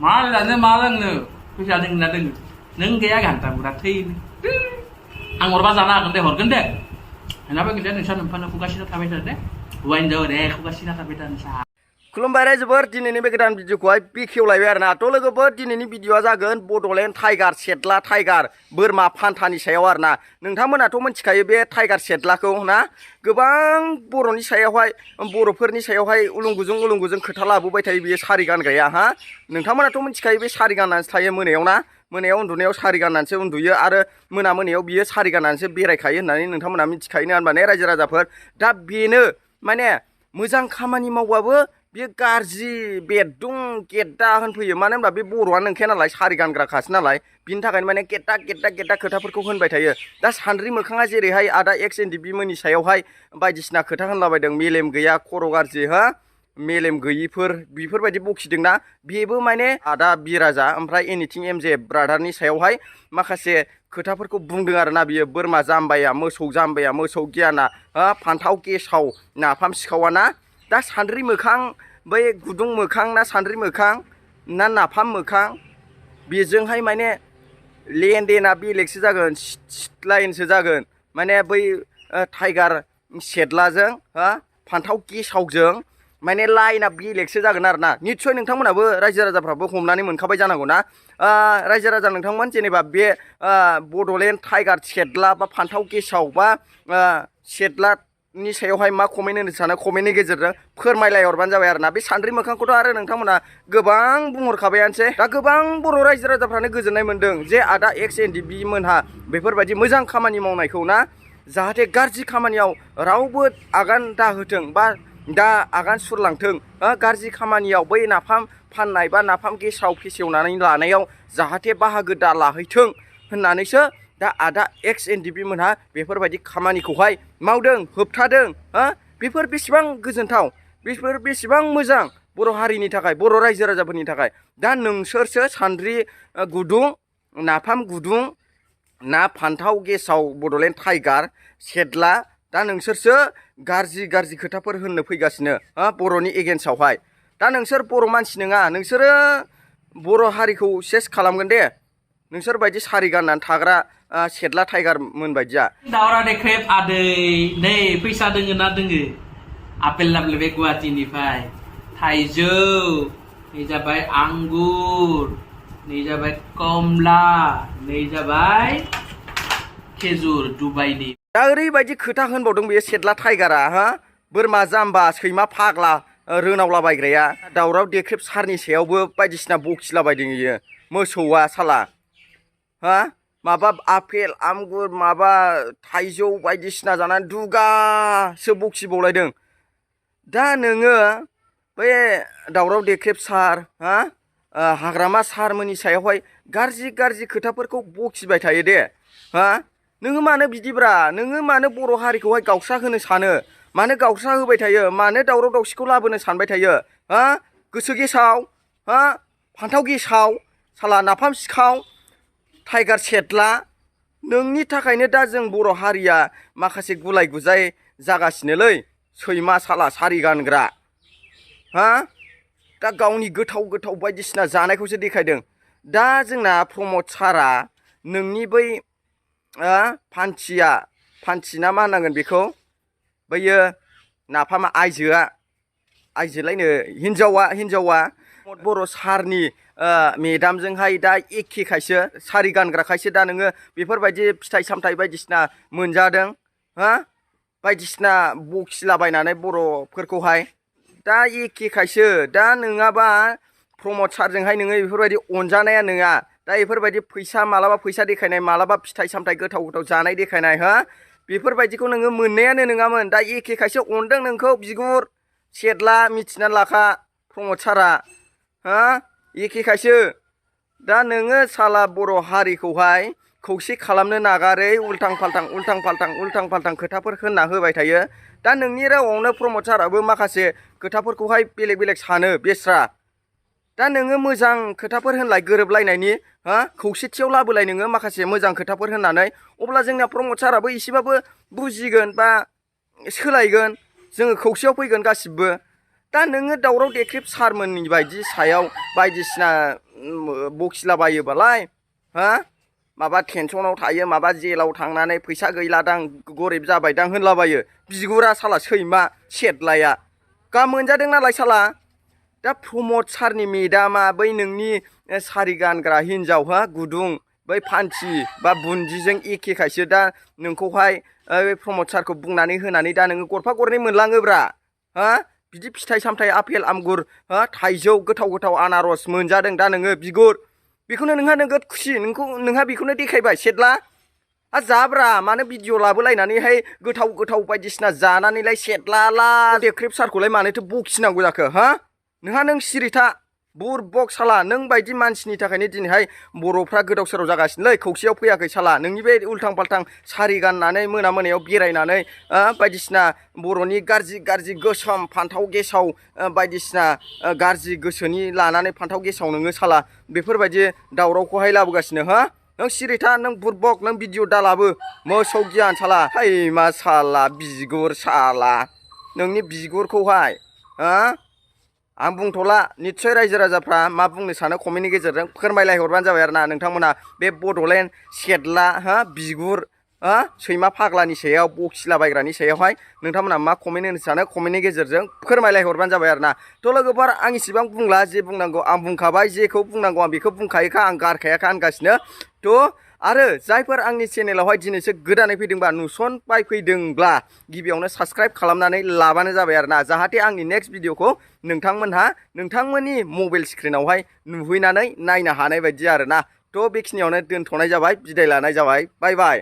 मा जानो मा लोंनो फैसा दोंना दोङो नों गैया घन्टा बुरा थैनो आं हरबा जानो हागोन दे हरगोन दे होनाबो गैया नोंसा नोंफानो खुगासिनो थाबाय थादो दे हौवा हिनजाव दे खुगासिनो थाबाय थानो सा खुलुमबाय रायजोफोर दिनैनि बे गोदान भिडिअखौहाय बेखेवलायबाय आरोना थ' लोगोफोर दिनैनि भिडिअआ जागोन बड'लेण्ड टाइगार सेटला टाइगार बोरमा फान्थानि सायाव आरोना नोंथांमोनाथ' मिथिखायो बे टाइगार सेटलाखौ ना गोबां बर'नि सायावहाय बर'फोरनि सायावहाय उलुंगुजुं खोथा लाबोबाय थायो बियो सारि गानग्राया हा नोंथांमोनाथ' मिथिखायो बे सारि गाननानैसो थायो मोनायाव ना मोनायाव उन्दुनायाव सारि गाननानैसो उन्दुयो आरो मोनायाव बियो सारि गाननानैसो बेरायखायो होननानै नोंथांमोना मिथिखायो ना होनबा ने रायजो राजाफोर दा बेनो माने मोजां खामानि मावबाबो बे गाज्रि बेदुं गेद्दा होनफैयो मानो होनबा बे बर'आनो नंखाया नालाय सारि गानग्राखासो नालाय बिनि थाखायनो माने गेद्दा खोथाफोरखौ होनबाय थायो दा सान्द्रि मोखाङा जेरैहाय आदा एक्स एनडिबि मोननि सायावहाय बायदिसिना खोथा होनलाबायदों मेलेम गैया खर' गाज्रि हा मेलेम गैयिफोर बेफोरबायदि बखिदोंना बेबो माने आदा बिराजा ओमफ्राय एनिथिं एमजे ब्रादारनि सायावहाय माखासे खोथाफोरखौ बुंदों आरोना बियो बोरमा जाम्बाया मोसौ गियाना फान्थाव गेसाव नाफाम सिखावा ना दा सान्द्रि मोखां बै गुदुं मोखां ना सान्द्रि मोखां ना नाफाम मोखां बेजोंहाय माने लेनदेना बेलेगसो जागोन लाइनसो जागोन माने बै टाइगार सेटलाजों फान्थाव गेसावजों माने लाइना बेलेगसो जागोन आरोना निस्सय नोंथांमोनाबो रायजो राजाफ्राबो हमनानै मोनखाबाय जानांगौ ना रायजो राजा नोंथांमोन जेनेबा बे बड'लेण्ड टाइगार सेटला बा फान्थाव गेसाव बा सेटलानि सायावहाय मा कमेन्ट होनो सानो कमेन्टनि गेजेरजों फोरमायलायहरबानो जाबाय आरोना बे सान्द्रि मोखांखौथ' आरो नोंथांमोना गोबां बुंहरखाबायानोसै दा गोबां बर' रायजो राजाफ्रानो गोजोननाय मोन्दों जे आदा एक्स एनडिबि मोनहा बेफोरबायदि मोजां खामानि मावनायखौ ना जाहाथे गाज्रि खामानियाव रावबो आगान दाहोथों बा दा आगान सुरलांथों गाज्रि खामानियाव बै नाफाम फाननाय बा नाफाम गेसाव फेसेवनानै लानायाव जाहाथे बाहागो दा लाहैथों होननानैसो दा आदा एक्स एनडिबि मोनहा बेफोरबायदि खामानिखौहाय मावदों होबथादों बेफोर बेसेबां गोजोनथाव बेफोर बेसेबां मोजां बर' हारिनि थाखाय बर' रायजो राजाफोरनि थाखाय दा नोंसोरसो सान्द्रि गुदुं नाफाम गुदुं ना फान्थाव गेसाव बड'लेण्ड टाइगार सेटला दा नोंसोरसो गाज्रि खोथाफोर होननो फैगासिनो बर'नि एगेन्स्टआवहाय दा नोंसोर बर' मानसि नङा नोंसोरो बर' हारिखौ सेस खालामगोन दे नोंसोर बायदि सारि गाननानै थाग्रा सेटला टाइगार मोनबायदिया दावरा देख्रेब आदै नै फैसा दोङो ना दोङो आपेल लाबोले बे गुवाहाटीनिफ्राय थाइजौ नै जाबाय आंगुर नै जाबाय कमला नै जाबाय खेजुर दुबाइनि दा ओरैबायदि खोथा होनबावदों बेयो सेटला टाइगारा बोरमा जाम्बा सैमा फाग्ला रोनावलाबायग्राया दावराव देख्रेब सारनि सायावबो बायदिसिना बखिलाबायदों इयो मोसौआ साला माबा आपेल आंगुर माबा थाइजौ बायदिसिना जानानै दुगासो बखिबावलायदों दा नोङो बे दावराव देख्रेब सार हाग्रामा सारमोननि सायावहाय गाज्रि खोथाफोरखौ बखिबाय थायो दे नोङो मानो बिदिब्रा नोङो मानो बर' हारिखौहाय गावस्रा होनो सानो मानो गावस्रा होबाय थायो मानो दावराव दावसिखौ लाबोनो सानबाय थायो गोसो गेसाव फान्थाव गेसाव साला नाफाम सिखाव टाइगार सेटला नोंनि थाखायनो दा जों बर' हारिया माखासे गुलाय गुजाय जागासिनोलै सैमा साला सारि गानग्रा दा गावनि गोथाव बायदिसिना जानायखौसो देखायदों दा जोंना प्रमद सारा नोंनि बै फान्थि ना मा होनांगोन बेखौ बैयो नाफामा आइजोलायनो हिन्जावा बर' सारनि मेदामजोंहाय दा एखेखायसो सारि गानग्राखायसो दा नोङो बेफोरबायदि फिथाइ सामथाइ बायदिसिना मोनजादों बायदिसिना बखिलाबायनानै बर'फोरखौहाय दा एखेखायसो दा नङाबा प्रमद सारजोंहाय नोङो बेफोरबायदि अनजानाया नङा दा बेफोरबायदि मालाबा फैसा देखायनाय मालाबा फिथाइ सामथाइ गोथाव जानाय देखायनाय बेफोरबायदिखौ नोङो मोननायानो नङामोन दा एखेखायसो अनदों नोंखौ बिगुर सेटला मिथिनानै लाखा प्रमद सारा एखेखायसो दा नोङो साला बर' हारिखौहाय खौसे खालामनो नागारै उल्थां फाल्थां खोथाफोर होनना होबाय थायो दा नोंनि रावावनो प्रमद साराबो माखासे खोथाफोरखौहाय बेलेग सानो बेस्रा दा नोङो मोजां खोथाफोर होनलाय गोरोबलायनायनि खौसेथियाव लाबोलाय नोङो माखासे मोजां खोथाफोर होननानै अब्ला जोंना प्रमद साराबो एसेबाबो बुजिगोन बा सोलायगोन जोङो खौसेयाव फैगोन गासिबो दा नोङो दावराव देख्रेब सारमोननि बायदि सायाव बायदिसिना बखिलाबायोबालाय हा माबा टेनसनाव थायो माबा जेलाव थांनानै फैसा गैलादां गरिब जाबायदां होनलाबायो बिगुरा साला सैमा सेदलाया गा मोनजादों नालाय साला दा प्रमद सारनि मेदामा बै नोंनि सारि गानग्रा हिन्जाव हा गुदुं बै फान्थि बा बुन्दिजों एखेखायसो दा नोंखौहाय बे प्रमद सारखौ बुंनानै होनानै दा नोङो गरफा गरनै मोनलाङोब्रा हा बिदि फिथाइ सामथाइ आपेल आमगुर हा थाइजौ गोथाव गोथाव आनारस मोनजादों दा नोङो बिगुर बेखौनो नोंहा नोगोद खुसि नोंहा बेखौनो देखायबाय सेदला हा जाब्रा मानो भिडिअ लाबोलायनानैहाय गोथाव गोथाव बायदिसिना जानानैलाय सेदलाला देख्रेब सारखौलाय मानोथो बखिनांगौ जाखो हा नोंहा नों सिरिथा बुरबक साला नों बायदि मानसिनि थाखायनो दिनैहाय बर'फ्रा गोदाव सोराव जागासिनोलै खौसेयाव फैयाखै साला नोंनि बे उल्थां फाल्थां सारि गाननानै मोनायाव बेरायनानै बायदिसिना बर'नि गाज्रि गोसोम फान्थाव गेसाव बायदिसिना गाज्रि गोसोनि लानानै फान्थाव गेसाव नोङो साला बेफोरबायदि दावरावखौहाय लाबोगासिनो हा नों सिरिथा नों बुरबक नों भिडिअ दालाबो मोसौ गियान साला है मा साला बिगुर साला नोंनि बिगुरखौहाय हा आं बुंथ'ला निस्सय रायजो राजाफ्रा मा बुंनो सानो कमेन्टनि गेजेरजों फोरमायलाय हरबानो जाबाय आरो ना नोंथांमोना बे बड'लेण्ड सेदला हा बिगुर हा सैमा फाग्लानि सायाव बखिलाबायग्रानि सायावहाय नोंथांमोना मा कमेन्ट होनो सानो कमेन्टनि गेजेरजों फोरमायलाय हरबानो जाबाय आरो ना थ' लोगोफोर आं इसिबां बुंला जे बुंनांगौ आं बुंखाबाय जेखौ बुंनांगौ आं बेखौ बुंखायोखा आं गारखायाखा होनगासिनो थ' आरो जायफोर आंनि चेनेलावहाय दिनैसो गोदानै फैदोंबा नुसनबाय फैदोंब्ला गिबियावनो साबस्क्राइब खालामनानै लाबानो जाबाय आरो ना जाहाथे आंनि नेक्स्ट भिडिअखौ नोंथांमोनहा नोंथांमोननि मबाइल स्क्रिनावहाय नुहैनानै नायनो हानाय बायदि आरो ना थ' बेखिनियावनो दोनथ'नाय जाबाय बिदाय लानाय जाबाय बाय बाय